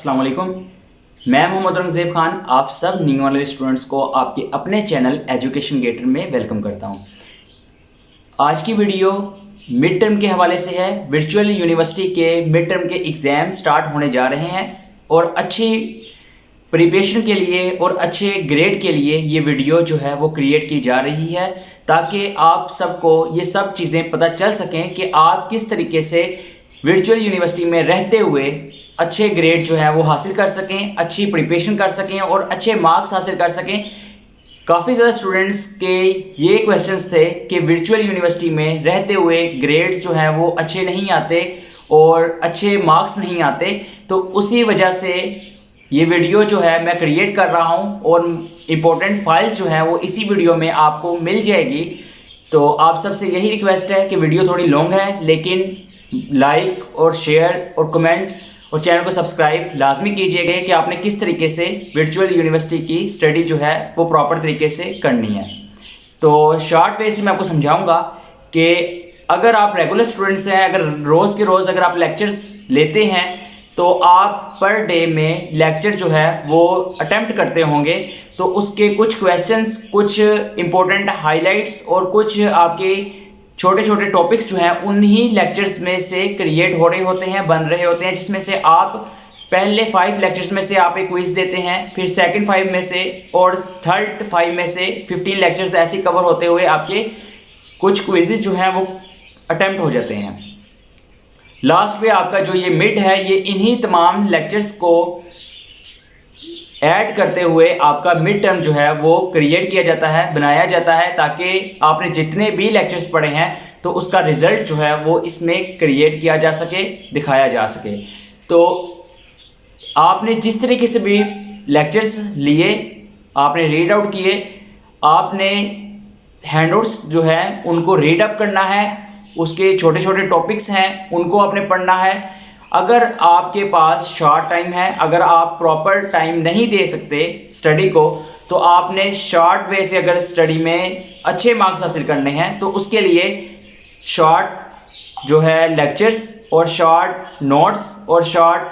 अस्सलाम वालेकुम। मैं मोहम्मद रंगज़ेब खान आप सब न्यू वाले स्टूडेंट्स को आपके अपने चैनल एजुकेशन गेटर में वेलकम करता हूं। आज की वीडियो मिड टर्म के हवाले से है। वर्चुअल यूनिवर्सिटी के मिड टर्म के एग्ज़ाम स्टार्ट होने जा रहे हैं और अच्छी प्रिपरेशन के लिए और अच्छे ग्रेड के लिए ये वीडियो जो है वो क्रिएट की जा रही है, ताकि आप सबको ये सब चीज़ें पता चल सकें कि आप किस तरीके से वर्चुअल यूनिवर्सिटी में रहते हुए अच्छे ग्रेड जो है वो हासिल कर सकें, अच्छी प्रिपरेशन कर सकें और अच्छे मार्क्स हासिल कर सकें। काफ़ी ज़्यादा स्टूडेंट्स के ये क्वेश्चंस थे कि वर्चुअल यूनिवर्सिटी में रहते हुए ग्रेड्स जो हैं वो अच्छे नहीं आते और अच्छे मार्क्स नहीं आते, तो उसी वजह से ये वीडियो जो है मैं क्रिएट कर रहा हूँ और इम्पोर्टेंट फाइल्स जो है वो इसी वीडियो में आपको मिल जाएगी। तो आप सबसे यही रिक्वेस्ट है कि वीडियो थोड़ी लॉन्ग है, लेकिन लाइक और शेयर और कमेंट और चैनल को सब्सक्राइब लाजमी कीजिएगा कि आपने किस तरीके से वर्चुअल यूनिवर्सिटी की स्टडी जो है वो प्रॉपर तरीके से करनी है। तो शॉर्ट वे से मैं आपको समझाऊंगा कि अगर आप रेगुलर स्टूडेंट्स हैं, अगर रोज़ के रोज़ अगर आप लेक्चर्स लेते हैं तो आप पर डे में लेक्चर जो है वो अटेम्प्ट करते होंगे, तो उसके कुछ क्वेश्चंस, कुछ इम्पोर्टेंट हाइलाइट्स और कुछ आपके छोटे छोटे टॉपिक्स जो हैं उन्हीं लेक्चर्स में से क्रिएट हो रहे होते हैं, बन रहे होते हैं, जिसमें से आप पहले 5 लेक्चर्स में से आप एक क्विज देते हैं, फिर सेकंड 5 में से और थर्ड 5 में से 15 लेक्चर्स ऐसे कवर होते हुए आपके कुछ क्विजेज जो हैं वो अटेम्प्ट हो जाते हैं। लास्ट पे आपका जो ये मिड है ये इन्हीं तमाम लेक्चर्स को ऐड करते हुए आपका मिड टर्म जो है वो क्रिएट किया जाता है, बनाया जाता है, ताकि आपने जितने भी लेक्चर्स पढ़े हैं तो उसका रिज़ल्ट जो है वो इसमें क्रिएट किया जा सके, दिखाया जा सके। तो आपने जिस तरीके से भी लेक्चर्स लिए, आपने रीड आउट किए, आपने हैंडआउट्स जो है उनको रीड अप करना है, उसके छोटे छोटे टॉपिक्स हैं उनको आपने पढ़ना है। अगर आपके पास शॉर्ट टाइम है, अगर आप प्रॉपर टाइम नहीं दे सकते स्टडी को, तो आपने शॉर्ट वे से अगर स्टडी में अच्छे मार्क्स हासिल करने हैं तो उसके लिए शॉर्ट जो है लेक्चर्स और शॉर्ट नोट्स और शॉर्ट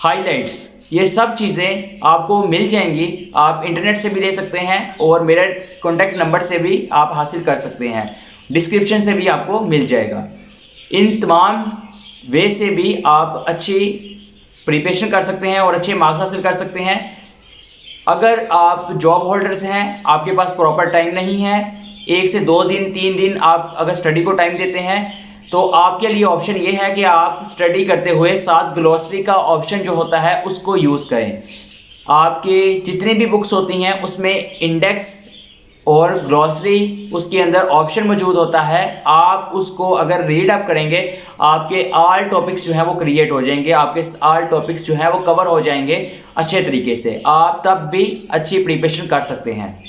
हाइलाइट्स, ये सब चीज़ें आपको मिल जाएंगी। आप इंटरनेट से भी ले सकते हैं और मेरे कॉन्टैक्ट नंबर से भी आप हासिल कर सकते हैं, डिस्क्रिप्शन से भी आपको मिल जाएगा। इन तमाम वे से भी आप अच्छी प्रिपरेशन कर सकते हैं और अच्छे मार्क्स हासिल कर सकते हैं। अगर आप जॉब होल्डर्स हैं, आपके पास प्रॉपर टाइम नहीं है, 1 से 2 दिन 3 दिन आप अगर स्टडी को टाइम देते हैं, तो आपके लिए ऑप्शन ये है कि आप स्टडी करते हुए साथ ग्लॉसरी का ऑप्शन जो होता है उसको यूज़ करें। आपके जितनी भी बुक्स होती हैं उसमें इंडेक्स और ग्लॉसरी उसके अंदर ऑप्शन मौजूद होता है। आप उसको अगर रीड अप करेंगे, आपके ऑल टॉपिक्स जो है वो क्रिएट हो जाएंगे, आपके ऑल टॉपिक्स जो है वो कवर हो जाएंगे अच्छे तरीके से, आप तब भी अच्छी प्रिपरेशन कर सकते हैं।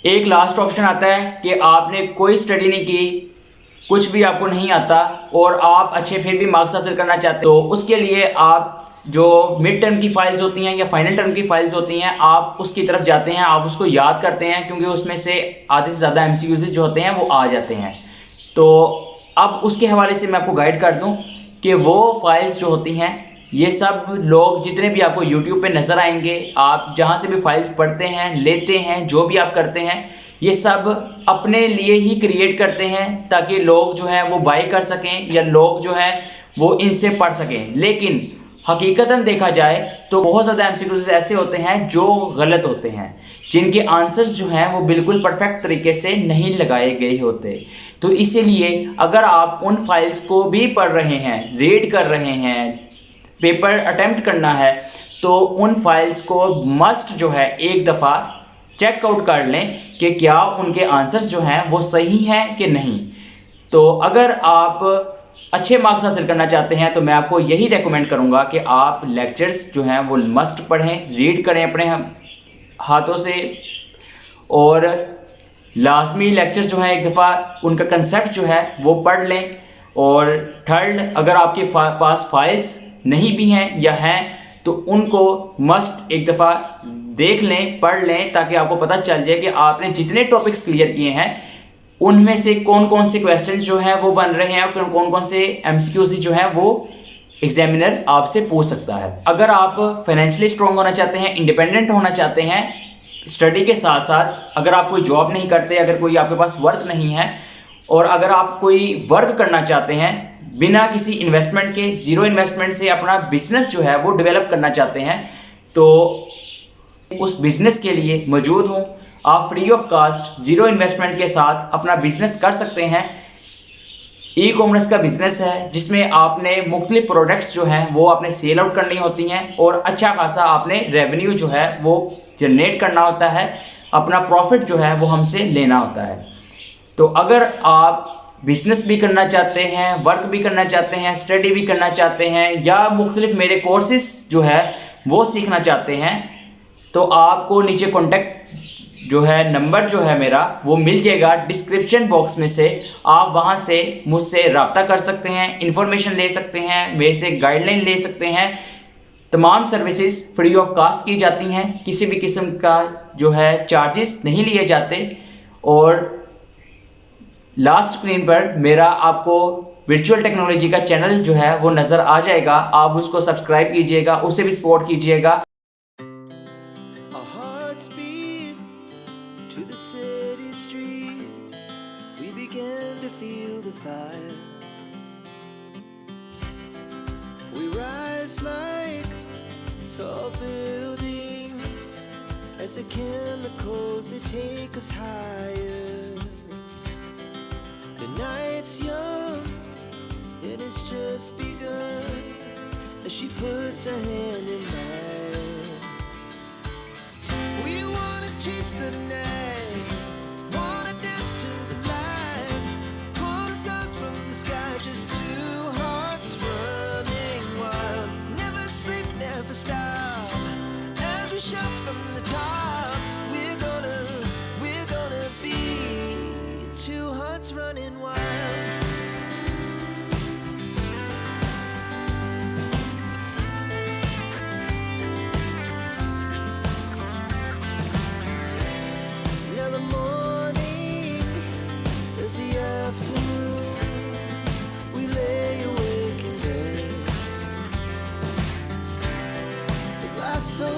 एक लास्ट ऑप्शन आता है कि आपने कोई स्टडी नहीं की, कुछ भी आपको नहीं आता और आप अच्छे फिर भी मार्क्स हासिल करना चाहते हैं, तो उसके लिए आप जो मिड टर्म की फाइल्स होती हैं या फाइनल टर्म की फाइल्स होती हैं, आप उसकी तरफ जाते हैं, आप उसको याद करते हैं, क्योंकि उसमें से आधे से ज़्यादा MCQs जो होते हैं वो आ जाते हैं। तो अब उसके हवाले से मैं आपको गाइड कर दूं कि वो फाइल्स जो होती हैं, ये सब लोग जितने भी आपको YouTube पे नज़र आएंगे, आप जहाँ से भी फाइल्स पढ़ते हैं, लेते हैं, जो भी आप करते हैं, ये सब अपने लिए ही क्रिएट करते हैं ताकि लोग जो है वो बाय कर सकें या लोग जो है वो इनसे पढ़ सकें। लेकिन हकीकतन देखा जाए तो बहुत ज़्यादा MCQs ऐसे होते हैं जो गलत होते हैं, जिनके आंसर्स जो हैं वो बिल्कुल परफेक्ट तरीके से नहीं लगाए गए होते। तो इसीलिए अगर आप उन फाइल्स को भी पढ़ रहे हैं, रीड कर रहे हैं, पेपर अटेम्प्ट करना है, तो उन फाइल्स को मस्ट जो है एक दफ़ा चेकआउट कर लें कि क्या उनके आंसर्स जो हैं वो सही हैं कि नहीं। तो अगर आप अच्छे मार्क्स हासिल करना चाहते हैं तो मैं आपको यही रेकमेंड करूंगा कि आप लेक्चर्स जो हैं वो मस्ट पढ़ें, रीड करें अपने हाथों से, और लाजमी लेक्चर जो है एक दफ़ा उनका कंसेप्ट जो है वो पढ़ लें। और थर्ड, अगर आपके पास फाइल्स नहीं भी हैं या हैं तो उनको मस्ट एक दफ़ा देख लें, पढ़ लें, ताकि आपको पता चल जाए कि आपने जितने टॉपिक्स क्लियर किए हैं उनमें से कौन कौन से क्वेश्चन जो हैं वो बन रहे हैं और कौन कौन से MCQs जो हैं वो एग्जामिनर आपसे पूछ सकता है। अगर आप फाइनेंशियली स्ट्रांग होना चाहते हैं, इंडिपेंडेंट होना चाहते हैं स्टडी के साथ साथ, अगर आप कोई जॉब नहीं करते, अगर कोई आपके पास वर्क नहीं है, और अगर आप कोई वर्क करना चाहते हैं बिना किसी इन्वेस्टमेंट के, ज़ीरो इन्वेस्टमेंट से अपना बिजनेस जो है वो डेवलप करना चाहते हैं, तो उस बिजनेस के लिए मौजूद हूँ। आप free of cost zero investment के साथ अपना बिजनेस कर सकते हैं। ई कॉमर्स का बिजनेस है जिसमें आपने मुख्तलिफ प्रोडक्ट्स जो हैं वो आपने सेल आउट करनी होती हैं और अच्छा खासा आपने रेवेन्यू जो है वो जनरेट करना होता है, अपना प्रॉफिट जो है वो हमसे लेना होता है। तो अगर आप बिजनेस भी करना चाहते हैं, वर्क भी करना चाहते हैं, स्टडी भी करना चाहते हैं, या मुख्तलिफ मेरे कोर्सेज जो है वो सीखना चाहते हैं, तो आपको नीचे कॉन्टेक्ट जो है नंबर जो है मेरा वो मिल जाएगा डिस्क्रिप्शन बॉक्स में से। आप वहां से मुझसे रब्ता कर सकते हैं, इंफॉर्मेशन ले सकते हैं, मेरे से गाइडलाइन ले सकते हैं। तमाम सर्विसेज फ्री ऑफ कास्ट की जाती हैं, किसी भी किस्म का जो है चार्जेस नहीं लिए जाते। और लास्ट स्क्रीन पर मेरा आपको वर्चुअल टेक्नोलॉजी का चैनल जो है वो नज़र आ जाएगा, आप उसको सब्सक्राइब कीजिएगा, उसे भी सपोर्ट कीजिएगा। To the city streets, we began to feel the fire. We rise like tall buildings as the chemicals they take us higher. The night's young and it's just begun as she puts her hand in mine. We wanna chase the night, wanna dance to the light, pull stars from the sky, just two hearts running wild. Never sleep, never stop, as we shout from the top. We're gonna be two hearts running wild. We lay awake in bed, the glass so